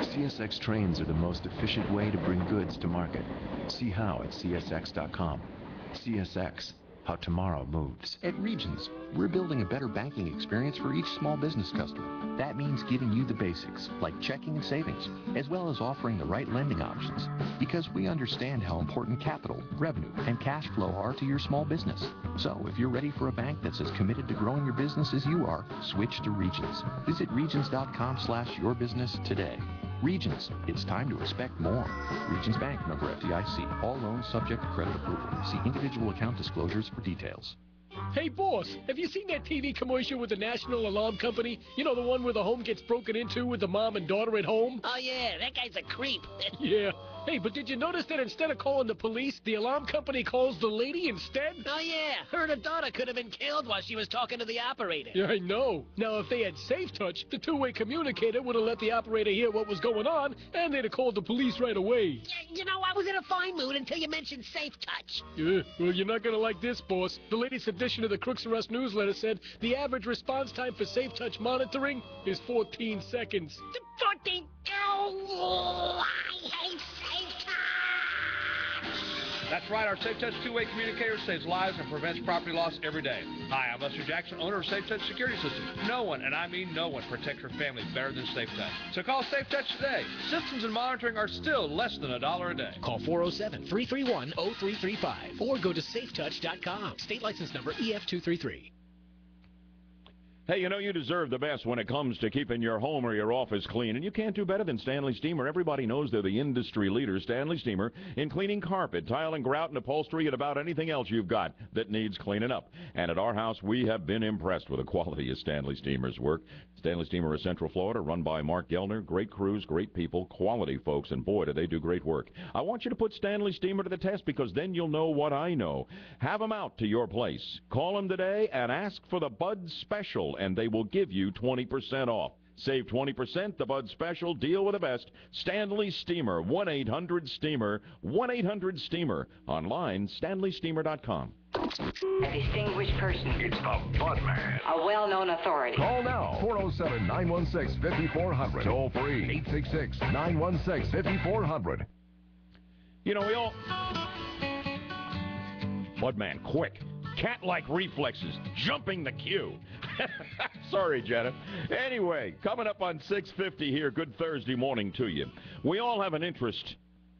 CSX trains are the most efficient way to bring goods to market. See how at csx.com. CSX, how tomorrow moves. At Regions, we're building a better banking experience for each small business customer. That means giving you the basics, like checking and savings, as well as offering the right lending options. Because we understand how important capital, revenue, and cash flow are to your small business. So if you're ready for a bank that's as committed to growing your business as you are, switch to Regions. Visit regions.com/yourbusiness today. Regions, it's time to expect more. Regions Bank, member FDIC. All loans subject to credit approval. See individual account disclosures for details. Hey, boss, have you seen that TV commercial with the National Alarm Company? You know, the one where the home gets broken into with the mom and daughter at home? Oh, yeah, that guy's a creep. Yeah. Hey, but did you notice that instead of calling the police, the alarm company calls the lady instead? Oh, yeah, her and her daughter could have been killed while she was talking to the operator. Yeah, I know. Now, if they had Safe Touch, the two-way communicator would have let the operator hear what was going on, and they'd have called the police right away. You know, I was in a fine mood until you mentioned Safe Touch. Yeah, well, you're not going to like this, boss. The latest edition of the Crooks R Us newsletter said the average response time for Safe Touch monitoring is 14 seconds. 14? Oh, I hate Safe Touch! That's right, our Safe Touch two-way communicator saves lives and prevents property loss every day. Hi, I'm Lester Jackson, owner of Safe Touch Security Systems. No one, and I mean no one, protects your family better than Safe Touch. So call Safe Touch today. Systems and monitoring are still less than $1 a day. Call 407-331-0335 or go to safetouch.com. State license number EF233. Hey, you know you deserve the best when it comes to keeping your home or your office clean, and you can't do better than Stanley Steamer. Everybody knows they're the industry leader, Stanley Steamer, in cleaning carpet, tile and grout and upholstery and about anything else you've got that needs cleaning up. And at our house, we have been impressed with the quality of Stanley Steamer's work. Stanley Steamer is Central Florida, run by Mark Gellner. Great crews, great people, quality folks, and boy, do they do great work. I want you to put Stanley Steamer to the test because then you'll know what I know. Have them out to your place. Call them today and ask for the Bud Special, and they will give you 20% off. Save 20%, the Bud Special, deal with the best. Stanley Steamer, 1-800-STEAMER, 1-800-STEAMER. Online, StanleySteamer.com. A distinguished person. It's the Bud Man. A well-known authority. Call now, 407-916-5400. Toll free, 866-916-5400. You know, we all... Bud Man, quick. Cat-like reflexes, jumping the queue. Sorry, Jenna. Anyway, coming up on 6:50 here, good Thursday morning to you. We all have an interest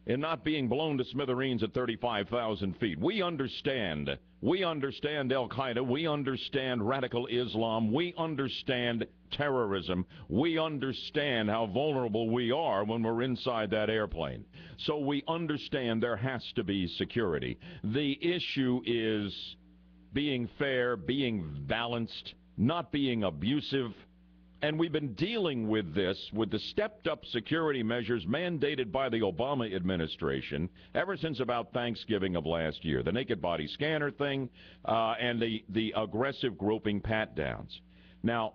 in not being blown to smithereens at 35,000 feet. We understand Al-Qaeda. We understand radical Islam. We understand terrorism. We understand how vulnerable we are when we're inside that airplane. So we understand there has to be security. The issue is being fair, being balanced, not being abusive. And we've been dealing with this, with the stepped-up security measures mandated by the Obama administration ever since about Thanksgiving of last year. The naked body scanner thing and the aggressive groping pat-downs. Now,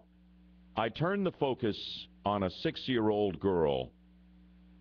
I turned the focus on a 6-year-old girl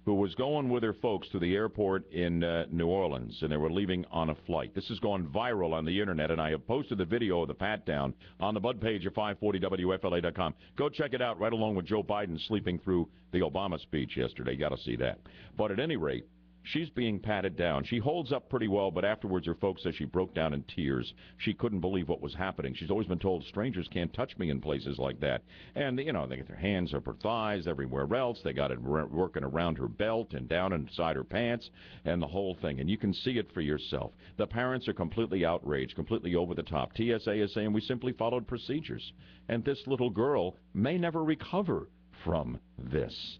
who was going with her folks to the airport in New Orleans, and they were leaving on a flight. This has gone viral on the internet, and I have posted the video of the pat-down on the Bud page of 540WFLA.com. Go check it out right along with Joe Biden sleeping through the Obama speech yesterday. You got to see that. But at any rate, she's being patted down. She holds up pretty well, but afterwards her folks say she broke down in tears. She couldn't believe what was happening. She's always been told strangers can't touch me in places like that. And, you know, they get their hands up her thighs, everywhere else. They got it working around her belt and down inside her pants and the whole thing. And you can see it for yourself. The parents are completely outraged, completely over the top. TSA is saying we simply followed procedures. And this little girl may never recover from this.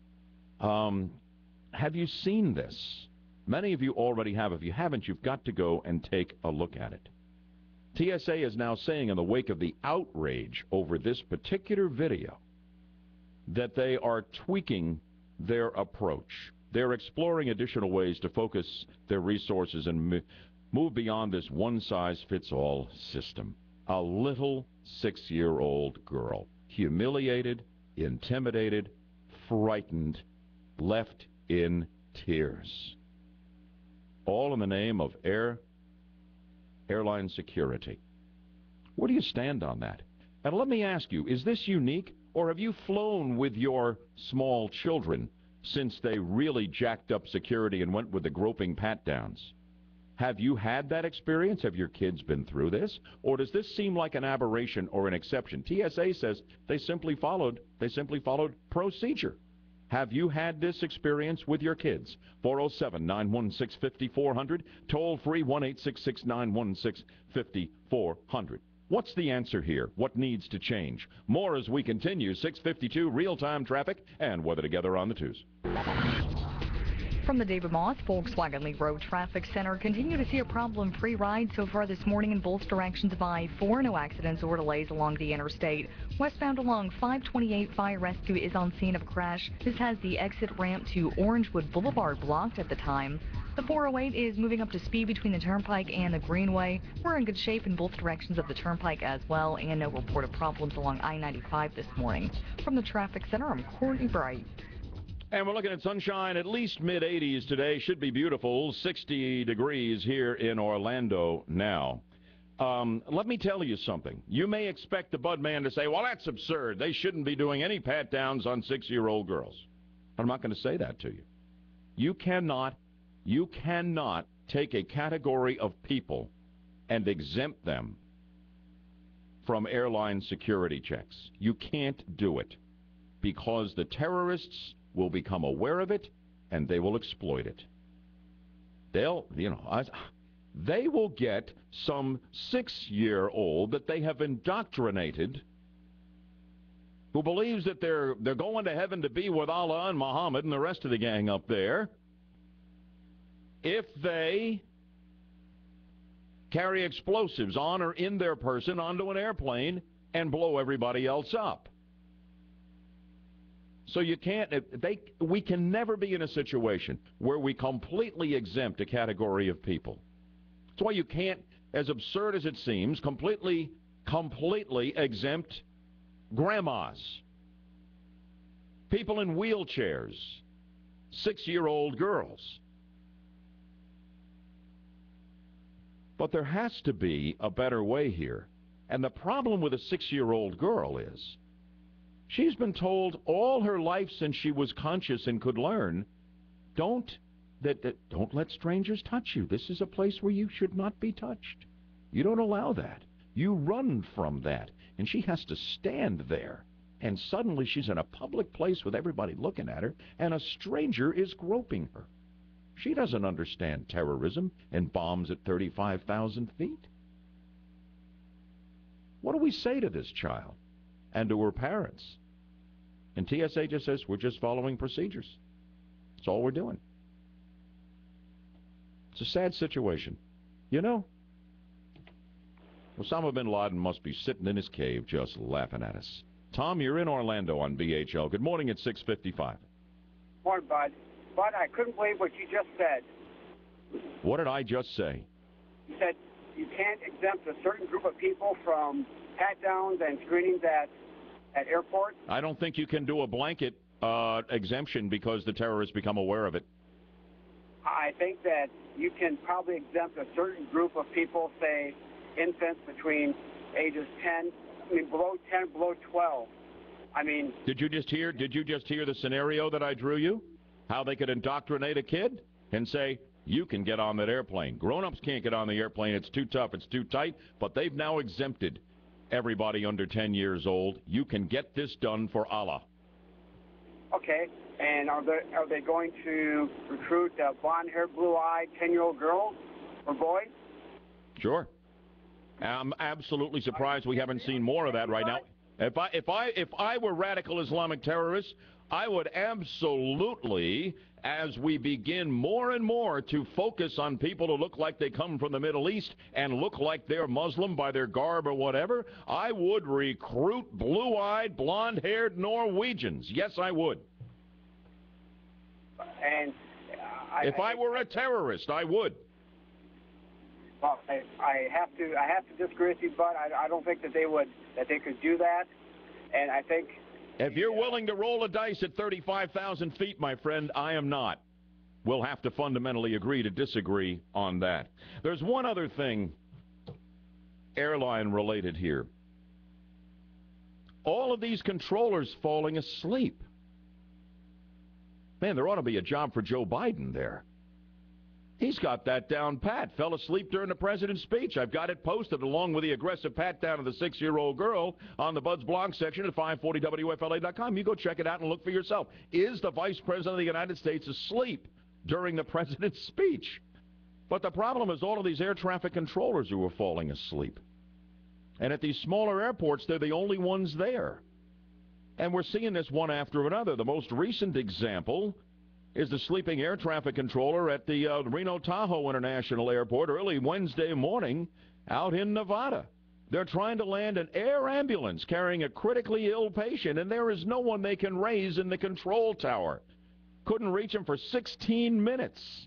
Have you seen this? Many of you already have. If you haven't, you've got to go and take a look at it. TSA is now saying in the wake of the outrage over this particular video that they are tweaking their approach. They're exploring additional ways to focus their resources and move beyond this one-size-fits-all system. A little 6-year-old girl, humiliated, intimidated, frightened, left in tears. All in the name of airline security. Where do you stand on that? And let me ask you, is this unique, or have you flown with your small children since they really jacked up security and went with the groping pat-downs? Have you had that experience? Have your kids been through this? Or does this seem like an aberration or an exception? TSA says they simply followed procedure. Have you had this experience with your kids? 407-916-5400, toll free 1-866-916-5400. What's the answer here? What needs to change? More as we continue. 6:52 real-time traffic and weather together on the 2s. From the David Moss Volkswagen Lee Road Traffic Center, continue to see a problem-free ride so far this morning in both directions of I-4. No accidents or delays along the interstate. Westbound along 528, fire rescue is on scene of a crash. This has the exit ramp to Orangewood Boulevard blocked at the time. The 408 is moving up to speed between the Turnpike and the Greenway. We're in good shape in both directions of the Turnpike as well, and no reported problems along I-95 this morning. From the Traffic Center, I'm Courtney Bright. And we're looking at sunshine, at least mid-80s today. Should be beautiful. 60 degrees here in Orlando now. Let me tell you something. You may expect the Bud man to say, well, that's absurd. They shouldn't be doing any pat-downs on 6-year-old girls. But I'm not going to say that to you. You cannot take a category of people and exempt them from airline security checks. You can't do it because the terrorists will become aware of it, and they will exploit it. They will get some 6-year-old that they have indoctrinated who believes that they're going to heaven to be with Allah and Muhammad and the rest of the gang up there if they carry explosives on or in their person onto an airplane and blow everybody else up. So you can't, we can never be in a situation where we completely exempt a category of people. That's why you can't, as absurd as it seems, completely exempt grandmas, people in wheelchairs, 6-year-old girls. But there has to be a better way here. And the problem with a 6-year-old girl is she's been told all her life since she was conscious and could learn, don't let strangers touch you. This is a place where you should not be touched. You don't allow that. You run from that. And she has to stand there. And suddenly she's in a public place with everybody looking at her, and a stranger is groping her. She doesn't understand terrorism and bombs at 35,000 feet. What do we say to this child and to her parents? And TSA just says, we're just following procedures. That's all we're doing. It's a sad situation. You know, Osama bin Laden must be sitting in his cave just laughing at us. Tom, you're in Orlando on BHL. Good morning at 6:55. Morning, Bud. Bud, I couldn't believe what you just said. What did I just say? You said you can't exempt a certain group of people from pat-downs and screenings at airports. I don't think you can do a blanket exemption because the terrorists become aware of it. I think that you can probably exempt a certain group of people, say infants between ages 10, below 10, below 12. I mean, did you just hear the scenario that I drew you? How they could indoctrinate a kid and say, you can get on that airplane. Grown-ups can't get on the airplane. It's too tough. It's too tight. But they've now exempted everybody under 10 years old. You can get this done for Allah. Okay. And are they going to recruit blonde-haired, blue-eyed 10-year-old girls or boys? Sure. I'm absolutely surprised we haven't seen more of that right now. If I were radical Islamic terrorists, I would absolutely, as we begin more and more to focus on people who look like they come from the Middle East and look like they're Muslim by their garb or whatever, I would recruit blue-eyed, blonde-haired Norwegians. Yes, I would. And if I were a terrorist, I would. Well, I have to disagree with you, but I don't think that they could do that. And I think if you're willing to roll a dice at 35,000 feet, my friend, I am not. We'll have to fundamentally agree to disagree on that. There's one other thing airline related here. All of these controllers falling asleep. Man, there ought to be a job for Joe Biden there. He's got that down pat. Fell asleep during the president's speech. I've got it posted along with the aggressive pat down of the 6-year-old girl on the Bud's blog section at 540WFLA.com. You go check it out and look for yourself. Is the Vice President of the United States asleep during the president's speech? But the problem is all of these air traffic controllers who were falling asleep. And at these smaller airports, they're the only ones there. And we're seeing this one after another. The most recent example is the sleeping air traffic controller at the Reno Tahoe International Airport early Wednesday morning out in Nevada. They're trying to land an air ambulance carrying a critically ill patient, and there is no one they can raise in the control tower. Couldn't reach him for 16 minutes.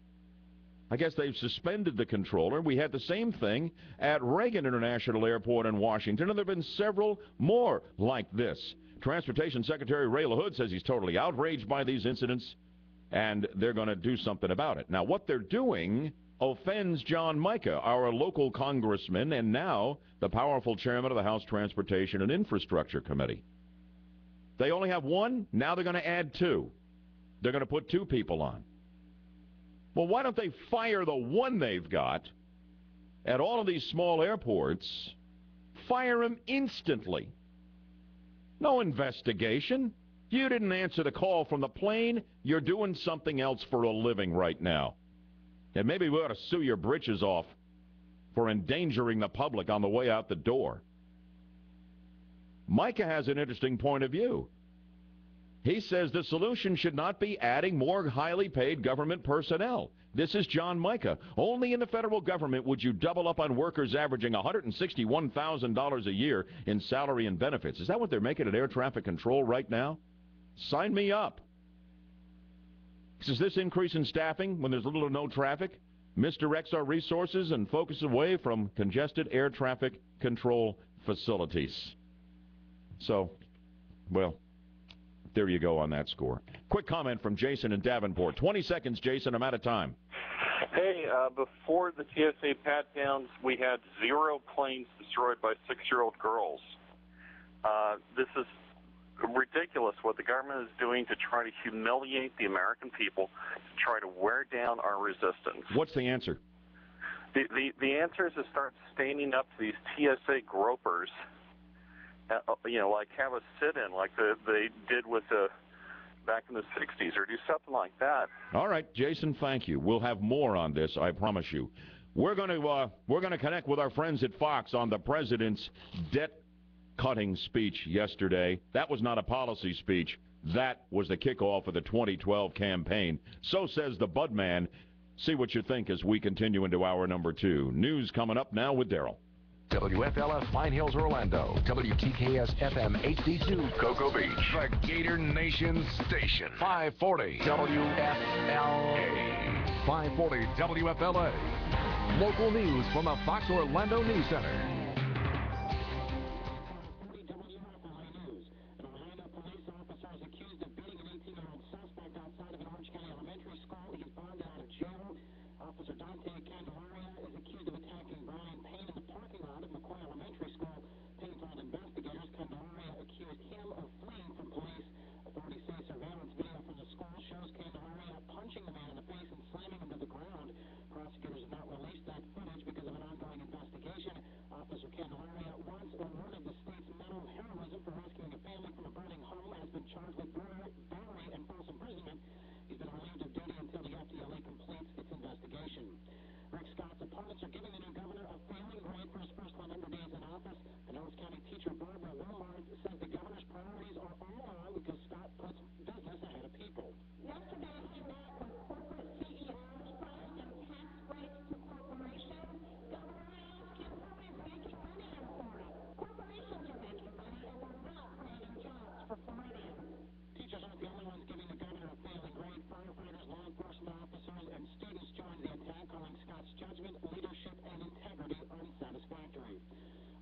I guess they've suspended the controller. We had the same thing at Reagan International Airport in Washington, and there have been several more like this. Transportation Secretary Ray LaHood says he's totally outraged by these incidents, and they're going to do something about it. Now, what they're doing offends John Mica, our local congressman, and now the powerful chairman of the House Transportation and Infrastructure Committee. They only have one. Now they're going to add two. They're going to put two people on. Well, why don't they fire the one they've got at all of these small airports? Fire him instantly. No investigation. You didn't answer the call from the plane. You're doing something else for a living right now. And maybe we ought to sue your britches off for endangering the public on the way out the door. Micah has an interesting point of view. He says the solution should not be adding more highly paid government personnel. This is John Mica. Only in the federal government would you double up on workers averaging $161,000 a year in salary and benefits. Is that what they're making at air traffic control right now? Sign me up. Does this increase in staffing when there's little or no traffic misdirects our resources and focus away from congested air traffic control facilities? So, well, there you go on that score. Quick comment from Jason in Davenport. 20 seconds, Jason. I'm out of time. Hey, before the TSA pat-downs, we had 0 planes destroyed by 6-year-old girls. This is ridiculous what the government is doing to try to humiliate the American people, to try to wear down our resistance. What's the answer? The answer is to start standing up to these TSA gropers. Like have a sit-in like they did with back in the 60s, or do something like that. All right, Jason, thank you. We'll have more on this, I promise you. We're going to connect with our friends at Fox on the president's debt-cutting speech yesterday. That was not a policy speech. That was the kickoff of the 2012 campaign. So says the Budman. See what you think as we continue into hour number 2. News coming up now with Daryl. WFLF Pine Hills, Orlando. WTKS FM HD2, Cocoa Beach. The Gator Nation Station. 540 WFLA. 540 WFLA. Local news from the Fox Orlando News Center.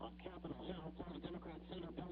On Capitol Hill, Florida Democrat Senator Bill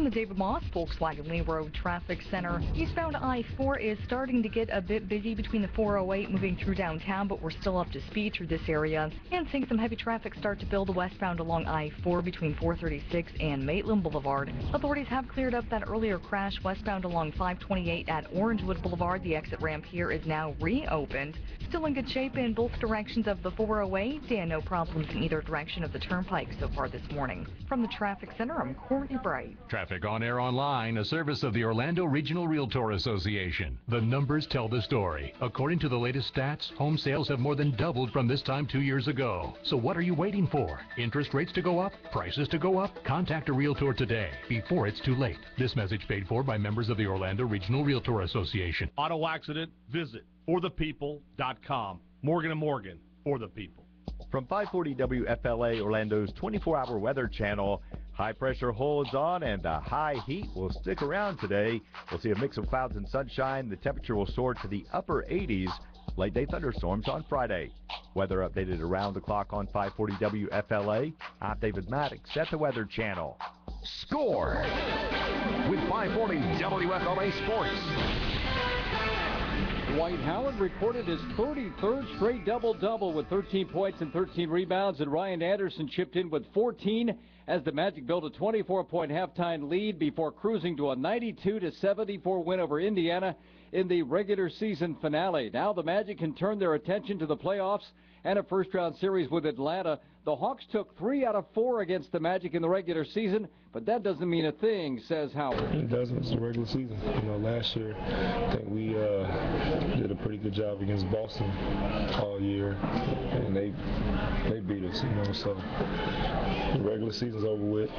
From the David Moss Volkswagen Lee Road Traffic Center, eastbound I-4 is starting to get a bit busy between the 408 moving through downtown, but we're still up to speed through this area. And seeing some heavy traffic start to build westbound along I-4 between 436 and Maitland Boulevard. Authorities have cleared up that earlier crash westbound along 528 at Orangewood Boulevard. The exit ramp here is now reopened. Still in good shape in both directions of the 408, and no problems in either direction of the turnpike so far this morning. From the Traffic Center, I'm Courtney Bright. Traffic on Air Online, a service of the Orlando Regional Realtor Association. The numbers tell the story. According to the latest stats, home sales have more than doubled from this time 2 years ago. So what are you waiting for? Interest rates to go up? Prices to go up? Contact a realtor today before it's too late. This message paid for by members of the Orlando Regional Realtor Association. Auto accident? Visit forthepeople.com. Morgan & Morgan, for the people. From 540 WFLA, Orlando's 24-hour weather channel, high pressure holds on and the high heat will stick around today. We'll see a mix of clouds and sunshine. The temperature will soar to the upper 80s. Late day thunderstorms on Friday. Weather updated around the clock on 540 WFLA. I'm David Maddox at the Weather Channel. Score with 540 WFLA Sports. Dwight Howard recorded his 33rd straight double-double with 13 points and 13 rebounds, and Ryan Anderson chipped in with 14 as the Magic built a 24-point halftime lead before cruising to a 92-74 win over Indiana in the regular season finale. Now the Magic can turn their attention to the playoffs and a first-round series with Atlanta. The Hawks took 3 out of 4 against the Magic in the regular season, but that doesn't mean a thing, says Howard. It doesn't. It's the regular season. Last year, I think we did a pretty good job against Boston all year, and they beat us, so the regular season's over with.